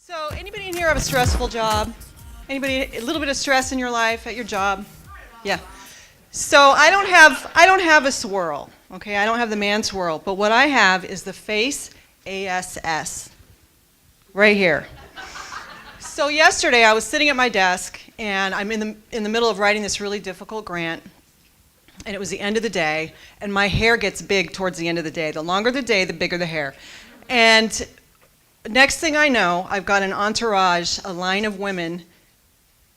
So, anybody in here have a stressful job? Anybody a little bit of stress in your life at your job? Yeah. So I don't have a swirl. Okay, I don't have the man swirl, but what I have is the face ASS right here. So yesterday I was sitting at my desk and I'm in the middle of writing this really difficult grant. And it was the end of the day, and my hair gets big towards the end of the day. The longer the day, the bigger the hair. And next thing I know, I've got an entourage, a line of women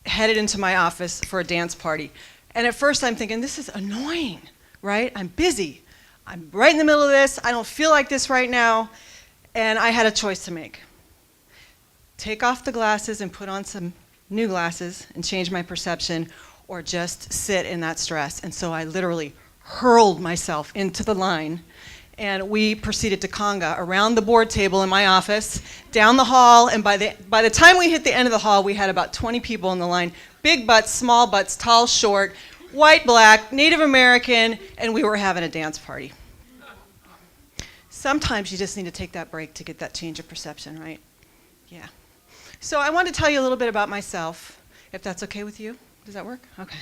headed into my office for a dance party. And at first I'm thinking, this is annoying, right? I'm busy. I'm right in the middle of this. I don't feel like this right now. And I had a choice to make. Take off the glasses and put on some new glasses and change my perception, or just sit in that stress. And so I literally hurled myself into the line, and we proceeded to conga around the board table in my office, down the hall, and by the time we hit the end of the hall, we had about 20 people in the line. Big butts, small butts, tall, short, white, black, Native American, and we were having a dance party. Sometimes you just need to take that break to get that change of perception, right? Yeah. So I want to tell you a little bit about myself, if that's okay with you. Does that work? Okay.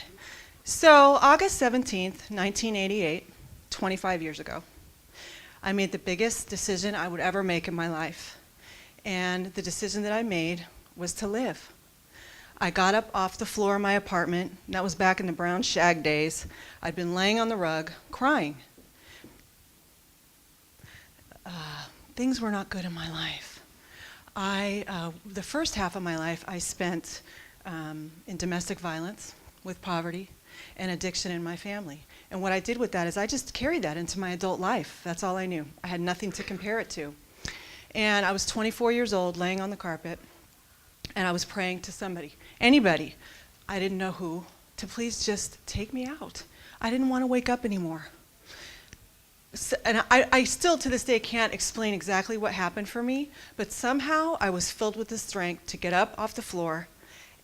So August 17th, 1988, 25 years ago, I made the biggest decision I would ever make in my life. And the decision that I made was to live. I got up off the floor of my apartment. That was back in the brown shag days. I'd been laying on the rug, crying. Things were not good in my life. The first half of my life I spent in domestic violence, with poverty, and addiction in my family. And what I did with that is I just carried that into my adult life. That's all I knew. I had nothing to compare it to. And I was 24 years old, laying on the carpet, and I was praying to somebody, anybody, I didn't know who, to please just take me out. I didn't want to wake up anymore. So, and I still to this day can't explain exactly what happened for me, but somehow I was filled with the strength to get up off the floor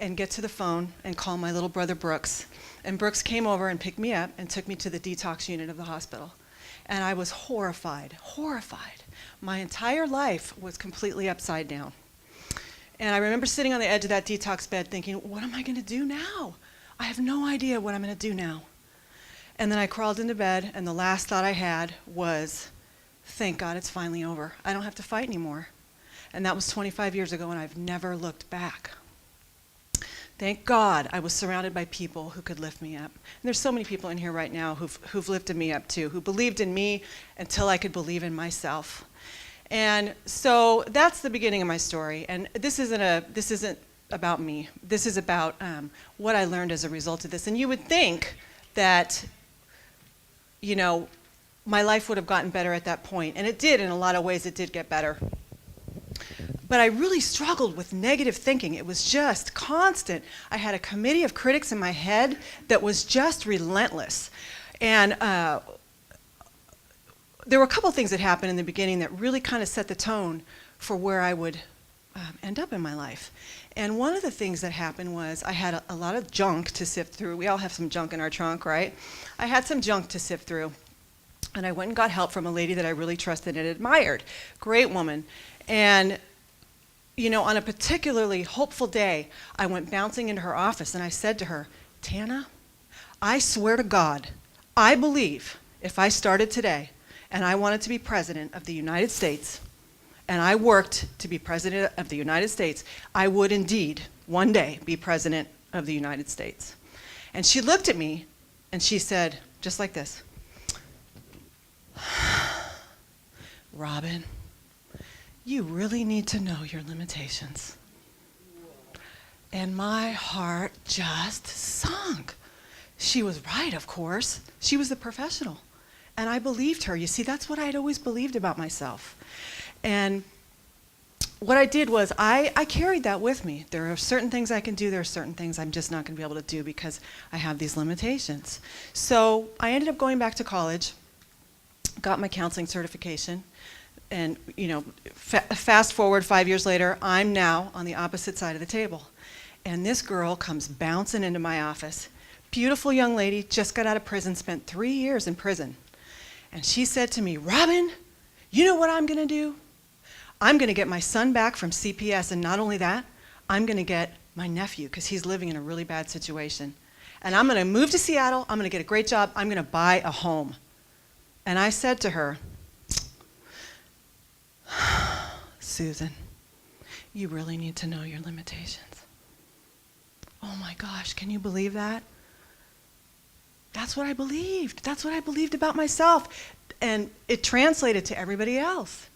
and get to the phone and call my little brother Brooks. And Brooks came over and picked me up and took me to the detox unit of the hospital. And I was horrified. My entire life was completely upside down. And I remember sitting on the edge of that detox bed thinking, what am I going to do now? I have no idea what I'm going to do now. And then I crawled into bed, and the last thought I had was, thank God it's finally over. I don't have to fight anymore. And that was 25 years ago, and I've never looked back. Thank God I was surrounded by people who could lift me up. And there's so many people in here right now who've lifted me up too, who believed in me until I could believe in myself. And so that's the beginning of my story. And this isn't about me. This is about what I learned as a result of this. And you would think that, you know, my life would have gotten better at that point. And it did. In a lot of ways, it did get better. But I really struggled with negative thinking. It was just constant. I had a committee of critics in my head that was just relentless. And there were a couple things that happened in the beginning that really kind of set the tone for where I would end up in my life. And one of the things that happened was I had a lot of junk to sift through. We all have some junk in our trunk, right? I had some junk to sift through. And I went and got help from a lady that I really trusted and admired. Great woman. And you know, on a particularly hopeful day, I went bouncing into her office and I said to her, Tana, I swear to God, I believe if I started today and I wanted to be president of the United States and I worked to be president of the United States, I would indeed one day be president of the United States. And she looked at me and she said, just like this, Robin, you really need to know your limitations. And my heart just sunk. She was right, of course. She was the professional. And I believed her. You see, that's what I'd always believed about myself. And what I did was I carried that with me. There are certain things I can do. There are certain things I'm just not going to be able to do because I have these limitations. So I ended up going back to college, got my counseling certification. And, you know, fast forward 5 years later, I'm now on the opposite side of the table. And this girl comes bouncing into my office. Beautiful young lady, just got out of prison, spent 3 years in prison. And she said to me, Robin, you know what I'm going to do? I'm going to get my son back from CPS, and not only that, I'm going to get my nephew, because he's living in a really bad situation. And I'm going to move to Seattle, I'm going to get a great job, I'm going to buy a home. And I said to her, Susan, you really need to know your limitations. Oh my gosh, can you believe that? That's what I believed. That's what I believed about myself. And it translated to everybody else.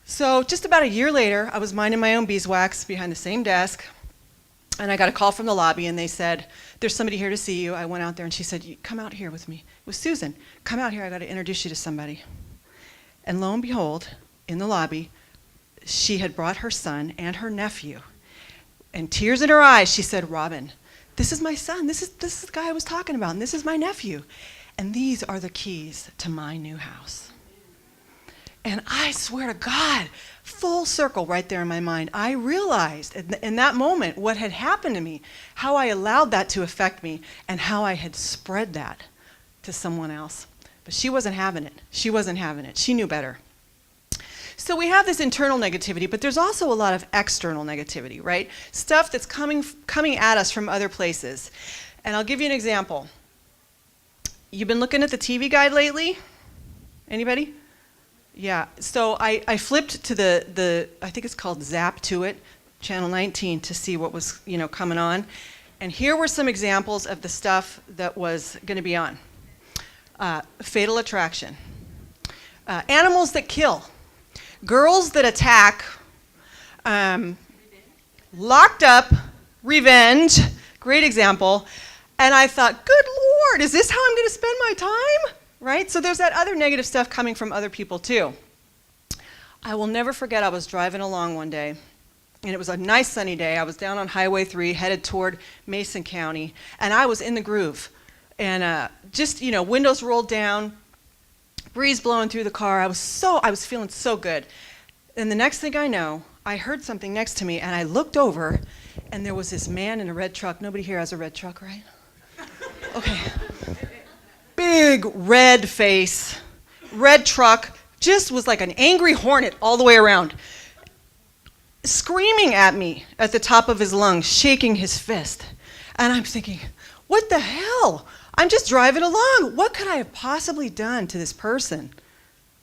So just about a year later, I was minding my own beeswax behind the same desk, and I got a call from the lobby, and they said, there's somebody here to see you. I went out there, and she said, come out here with me. It was Susan. Come out here. I got to introduce you to somebody. And lo and behold, in the lobby, she had brought her son and her nephew. And tears in her eyes, she said, Robin, this is my son. This is the guy I was talking about, and this is my nephew. And these are the keys to my new house. And I swear to God, full circle right there in my mind, I realized in that moment what had happened to me, how I allowed that to affect me, and how I had spread that to someone else. But she wasn't having it. She wasn't having it. She knew better. So we have this internal negativity, but there's also a lot of external negativity, right? Stuff that's coming at us from other places. And I'll give you an example. You've been looking at the TV guide lately? Anybody? Yeah, so I flipped to the I think it's called Zap to It, channel 19, to see what was coming on. And here were some examples of the stuff that was going to be on. Fatal Attraction. Animals that kill. Girls that attack. Locked Up. Revenge. Great example. And I thought, good Lord, is this how I'm going to spend my time? Right? So there's that other negative stuff coming from other people too. I will never forget, I was driving along one day, and it was a nice sunny day. I was down on Highway 3 headed toward Mason County, and I was in the groove. And windows rolled down, breeze blowing through the car. I was feeling so good. And the next thing I know, I heard something next to me, and I looked over, and there was this man in a red truck. Nobody here has a red truck, right? Okay. Big red face, red truck, just was like an angry hornet all the way around, screaming at me at the top of his lungs, shaking his fist. And I'm thinking, what the hell? I'm just driving along. What could I have possibly done to this person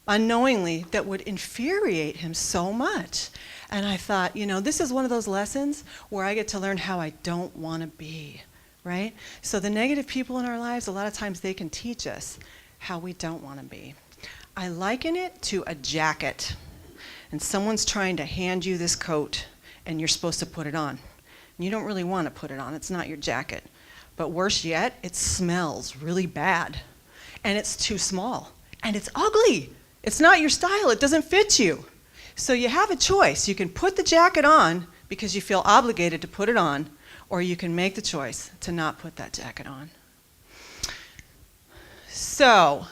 unknowingly that would infuriate him so much? And I thought, this is one of those lessons where I get to learn how I don't want to be. Right? So the negative people in our lives, a lot of times they can teach us how we don't want to be. I liken it to a jacket. And someone's trying to hand you this coat, and you're supposed to put it on. And you don't really want to put it on. It's not your jacket. But worse yet, it smells really bad. And it's too small. And it's ugly. It's not your style. It doesn't fit you. So you have a choice. You can put the jacket on because you feel obligated to put it on, or you can make the choice to not put that jacket on. So,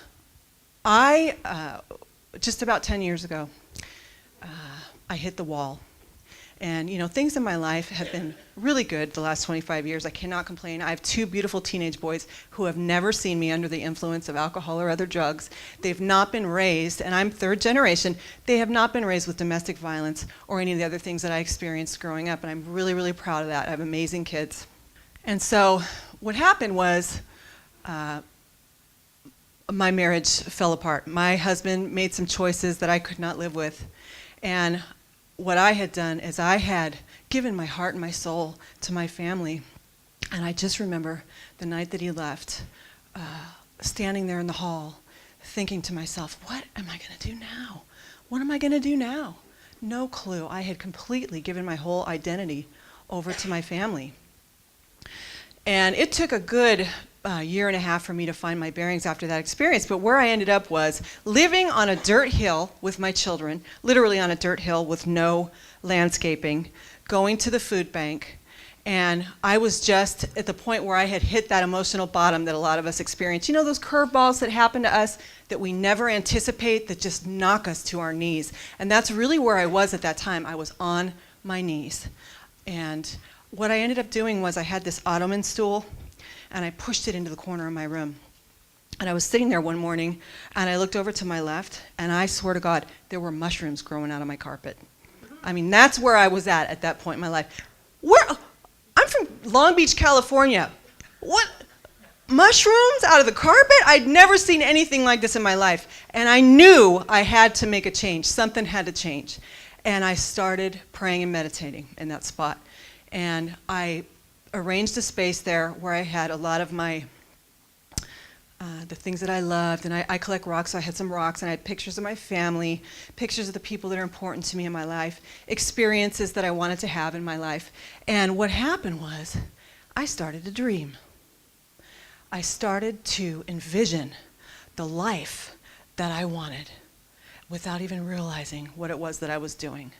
just about 10 years ago, I hit the wall. And, things in my life have been really good the last 25 years. I cannot complain. I have two beautiful teenage boys who have never seen me under the influence of alcohol or other drugs. They've not been raised, and I'm third generation, they have not been raised with domestic violence or any of the other things that I experienced growing up, and I'm really, really proud of that. I have amazing kids. And so what happened was my marriage fell apart. My husband made some choices that I could not live with. And what I had done is I had given my heart and my soul to my family. And I just remember the night that he left, standing there in the hall, thinking to myself, what am I going to do now? What am I going to do now? No clue. I had completely given my whole identity over to my family. And it took a good year and a half for me to find my bearings after that experience. But where I ended up was living on a dirt hill with my children, literally on a dirt hill with no landscaping, going to the food bank. And I was just at the point where I had hit that emotional bottom that a lot of us experience. Those curveballs that happen to us that we never anticipate, that just knock us to our knees. And that's really where I was at that time. I was on my knees. And what I ended up doing was I had this ottoman stool, and I pushed it into the corner of my room. And I was sitting there one morning, and I looked over to my left, and I swear to God, there were mushrooms growing out of my carpet. I mean, that's where I was at that point in my life. I'm from Long Beach, California. What? Mushrooms out of the carpet? I'd never seen anything like this in my life. And I knew I had to make a change. Something had to change. And I started praying and meditating in that spot. And I arranged a space there where I had a lot of my the things that I loved, and I collect rocks, so I had some rocks, and I had pictures of my family, pictures of the people that are important to me in my life, experiences that I wanted to have in my life. And what happened was, I started to dream. I started to envision the life that I wanted without even realizing what it was that I was doing.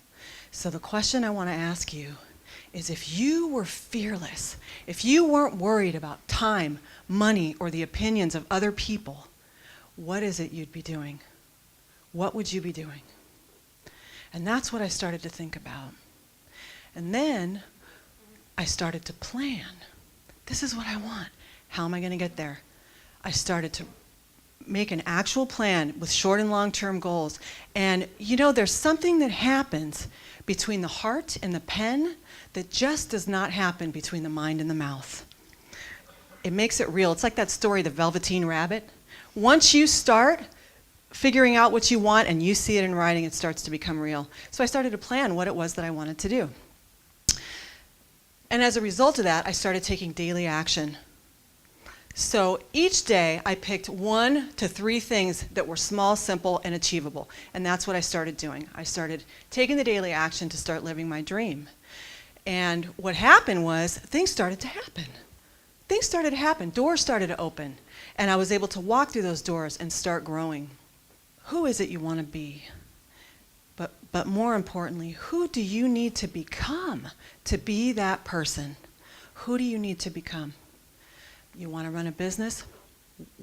So the question I want to ask you is, if you were fearless, if you weren't worried about time, money, or the opinions of other people, what is it you'd be doing? What would you be doing? And that's what I started to think about. And then I started to plan. This is what I want. How am I going to get there? I started to make an actual plan with short and long-term goals. And there's something that happens between the heart and the pen that just does not happen between the mind and the mouth. It makes it real. It's like that story, The Velveteen Rabbit. Once you start figuring out what you want and you see it in writing, it starts to become real. So I started to plan what it was that I wanted to do. And as a result of that, I started taking daily action. So each day I picked 1 to 3 things that were small, simple, and achievable. And that's what I started doing. I started taking the daily action to start living my dream. And what happened was, things started to happen. Things started to happen. Doors started to open. And I was able to walk through those doors and start growing. Who is it you want to be? But more importantly, who do you need to become to be that person? Who do you need to become? You want to run a business?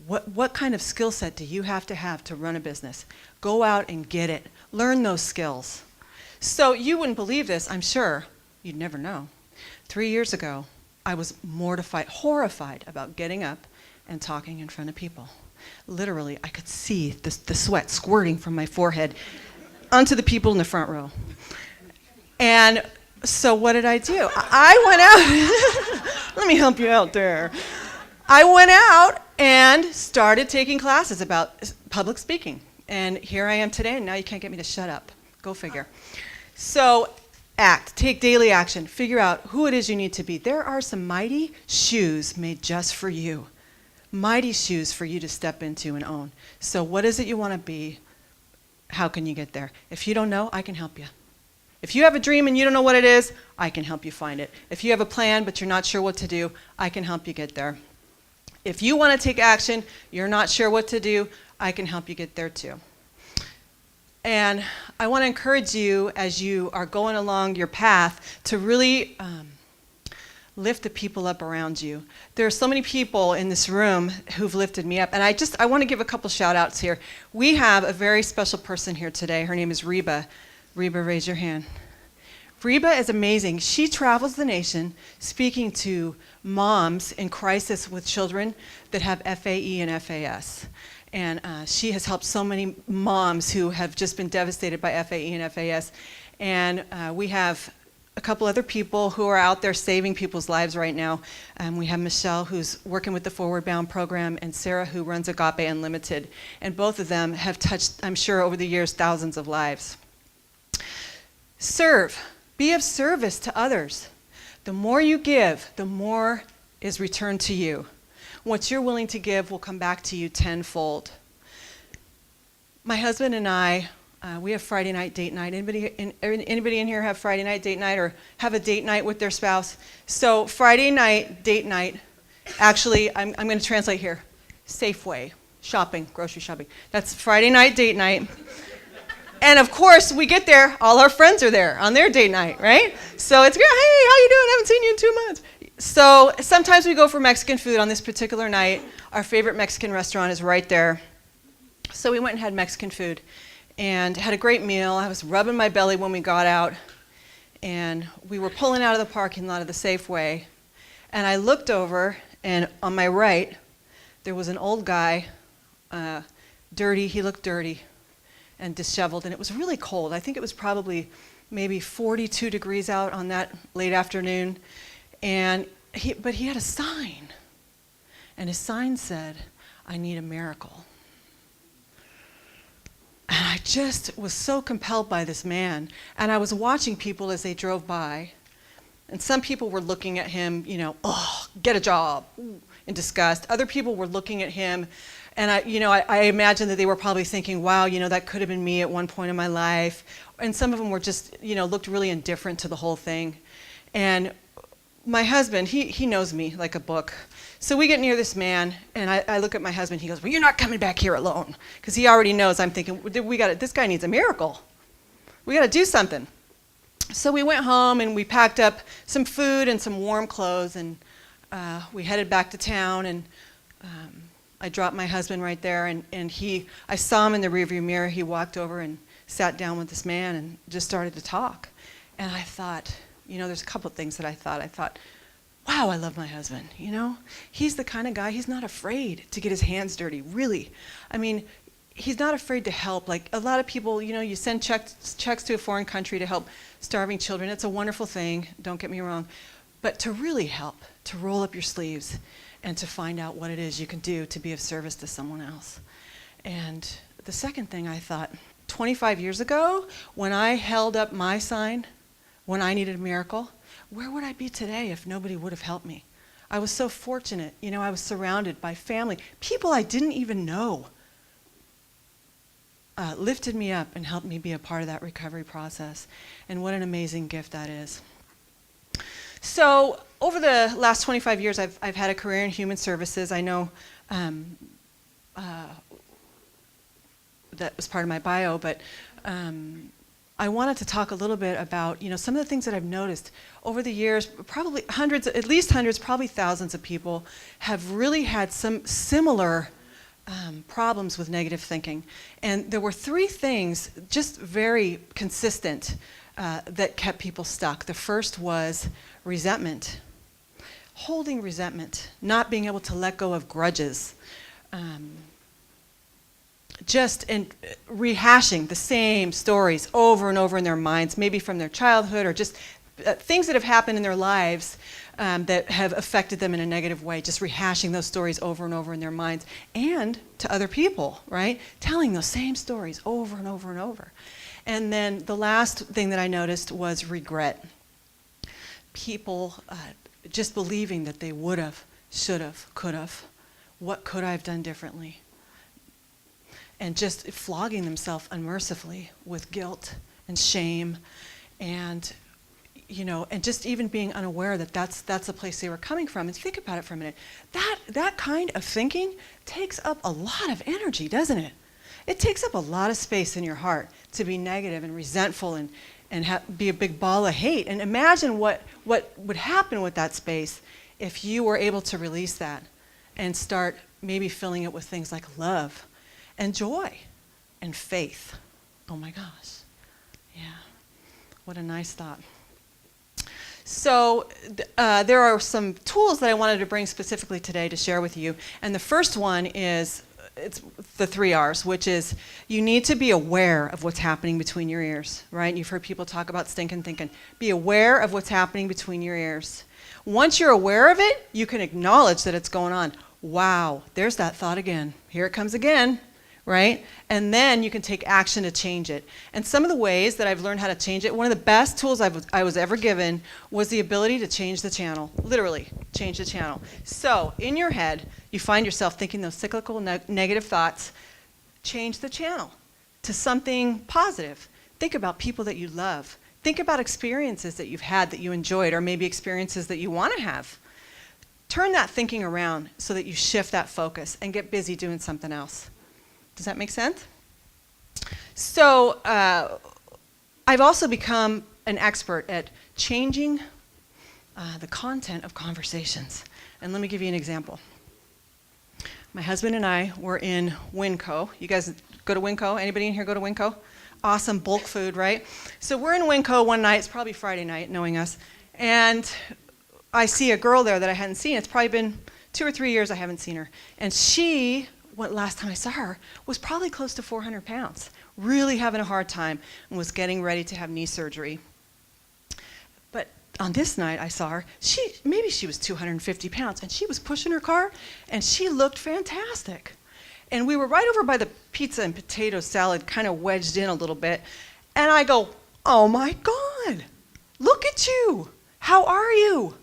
What kind of skill set do you have to run a business? Go out and get it. Learn those skills. So you wouldn't believe this, I'm sure. You'd never know. 3 years ago, I was mortified, horrified about getting up and talking in front of people. Literally, I could see the sweat squirting from my forehead onto the people in the front row. And so what did I do? I went out. Let me help you out there. I went out and started taking classes about public speaking. And here I am today, and now you can't get me to shut up. Go figure. So take daily action, figure out who it is you need to be. There are some mighty shoes made just for you. Mighty shoes for you to step into and own. So what is it you want to be? How can you get there? If you don't know, I can help you. If you have a dream and you don't know what it is, I can help you find it. If you have a plan but you're not sure what to do, I can help you get there. If you want to take action, you're not sure what to do, I can help you get there too. And I want to encourage you, as you are going along your path, to really lift the people up around you. There are so many people in this room who've lifted me up. And I want to give a couple shout outs here. We have a very special person here today. Her name is Reba. Reba, raise your hand. Reba is amazing. She travels the nation speaking to moms in crisis with children that have FAE and FAS. And she has helped so many moms who have just been devastated by FAE and FAS. And we have a couple other people who are out there saving people's lives right now. We have Michelle, who's working with the Forward Bound program, and Sarah, who runs Agape Unlimited. And both of them have touched, I'm sure, over the years, thousands of lives. Serve. Be of service to others. The more you give, the more is returned to you. What you're willing to give will come back to you tenfold. My husband and I, we have Friday night date night. Anybody in here have Friday night date night or have a date night with their spouse? So Friday night date night, actually, I'm going to translate here. Safeway, shopping, grocery shopping. That's Friday night date night. And of course, we get there, all our friends are there on their date night, right? So it's great. Hey, how you doing? I haven't seen you in 2 months. So sometimes we go for Mexican food on this particular night. Our favorite Mexican restaurant is right there. So we went and had Mexican food and had a great meal. I was rubbing my belly when we got out, and we were pulling out of the parking lot of the Safeway. And I looked over, and on my right, there was an old guy dirty. He looked dirty and disheveled, and it was really cold. I think it was probably maybe 42 degrees out on that late afternoon. But he had a sign, and his sign said, "I need a miracle." And I just was so compelled by this man. And I was watching people as they drove by. And some people were looking at him, oh, get a job, in disgust. Other people were looking at him. And I imagine that they were probably thinking, wow, that could have been me at one point in my life. And some of them were just, looked really indifferent to the whole thing. And my husband, he knows me like a book. So we get near this man, and I look at my husband. He goes, "Well, you're not coming back here alone," because he already knows I'm thinking, this guy needs a miracle. We got to do something. So we went home, and we packed up some food and some warm clothes, and we headed back to town. And I dropped my husband right there, and I saw him in the rearview mirror. He walked over and sat down with this man and just started to talk. And I thought, there's a couple of things that I thought. I thought, wow, I love my husband, He's the kind of guy, he's not afraid to get his hands dirty, really. I mean, he's not afraid to help. Like a lot of people, you send checks to a foreign country to help starving children. It's a wonderful thing, don't get me wrong. But to really help, to roll up your sleeves and to find out what it is you can do to be of service to someone else. And the second thing I thought, 25 years ago, when I held up my sign, when I needed a miracle, where would I be today if nobody would have helped me? I was so fortunate. I was surrounded by family. People I didn't even know lifted me up and helped me be a part of that recovery process. And what an amazing gift that is. So over the last 25 years, I've had a career in human services. I know that was part of my bio, but I wanted to talk a little bit about, some of the things that I've noticed over the years. Probably at least hundreds, probably thousands of people have really had some similar problems with negative thinking. And there were three things, just very consistent, that kept people stuck. The first was resentment, holding resentment, not being able to let go of grudges. Just rehashing the same stories over and over in their minds, maybe from their childhood or just things that have happened in their lives that have affected them in a negative way, just rehashing those stories over and over in their minds and to other people, right? Telling those same stories over and over and over. And then the last thing that I noticed was regret. People just believing that they would have, should have, could have. What could I have done differently? And just flogging themselves unmercifully with guilt and shame, and just even being unaware that that's the place they were coming from. And think about it for a minute. That kind of thinking takes up a lot of energy, doesn't it? It takes up a lot of space in your heart to be negative and resentful and be a big ball of hate. And imagine what would happen with that space if you were able to release that and start maybe filling it with things like love and joy and faith. Oh my gosh. Yeah. What a nice thought. So there are some tools that I wanted to bring specifically today to share with you. And the first one is, it's the 3 R's, which is you need to be aware of what's happening between your ears, right? You've heard people talk about stinking thinking. Be aware of what's happening between your ears. Once you're aware of it, you can acknowledge that it's going on. Wow, there's that thought again. Here it comes again. Right? And then you can take action to change it. And some of the ways that I've learned how to change it, one of the best tools I was ever given was the ability to change the channel. Literally, change the channel. So, in your head, you find yourself thinking those cyclical negative thoughts. Change the channel to something positive. Think about people that you love. Think about experiences that you've had that you enjoyed, or maybe experiences that you want to have. Turn that thinking around so that you shift that focus and get busy doing something else. Does that make sense? So I've also become an expert at changing the content of conversations. And let me give you an example. My husband and I were in Winco. You guys go to Winco? Anybody in here go to Winco? Awesome bulk food, right? So we're in Winco one night. It's probably Friday night, knowing us. And I see a girl there that I hadn't seen. It's probably been 2 or 3 years I haven't seen her. And she last time I saw her, was probably close to 400 pounds, really having a hard time, and was getting ready to have knee surgery. But on this night I saw her, maybe she was 250 pounds, and she was pushing her car, and she looked fantastic. And we were right over by the pizza and potato salad, kind of wedged in a little bit, and I go, "Oh my God, look at you. How are you?"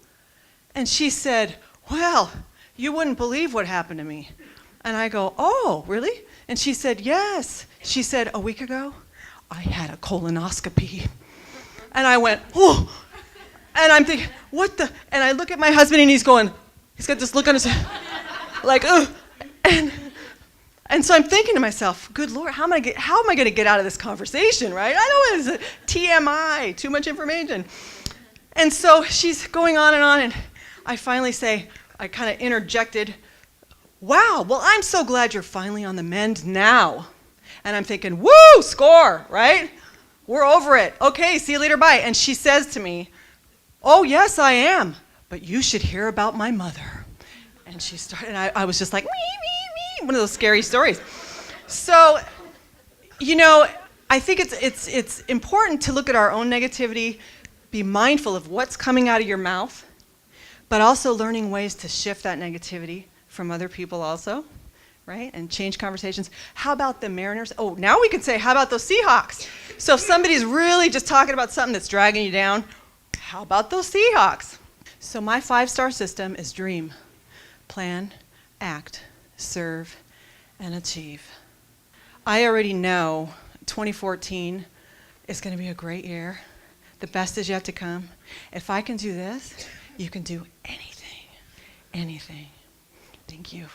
And she said, "Well, you wouldn't believe what happened to me." And I go, "Oh, really?" And she said, "Yes." She said, "A week ago, I had a colonoscopy." And I went, "Oh." And I'm thinking, what the? And I look at my husband, and he's got this look on his, like, ugh. And so I'm thinking to myself, good Lord, how am I going to get out of this conversation, right? I don't want to TMI, too much information. And so she's going on, and I finally say, I kind of interjected, "Wow, well, I'm so glad you're finally on the mend now." And I'm thinking, woo, score, right? We're over it. Okay, see you later, bye. And she says to me, "Oh, yes, I am, but you should hear about my mother." And she started, and I was just like, me, one of those scary stories. So, I think it's important to look at our own negativity, be mindful of what's coming out of your mouth, but also learning ways to shift that negativity from other people also, right? And change conversations. How about the Mariners? Oh, now we can say, how about those Seahawks? So if somebody's really just talking about something that's dragging you down, how about those Seahawks? So my 5-star system is dream, plan, act, serve, and achieve. I already know 2014 is going to be a great year. The best is yet to come. If I can do this, you can do anything, anything. Thank you.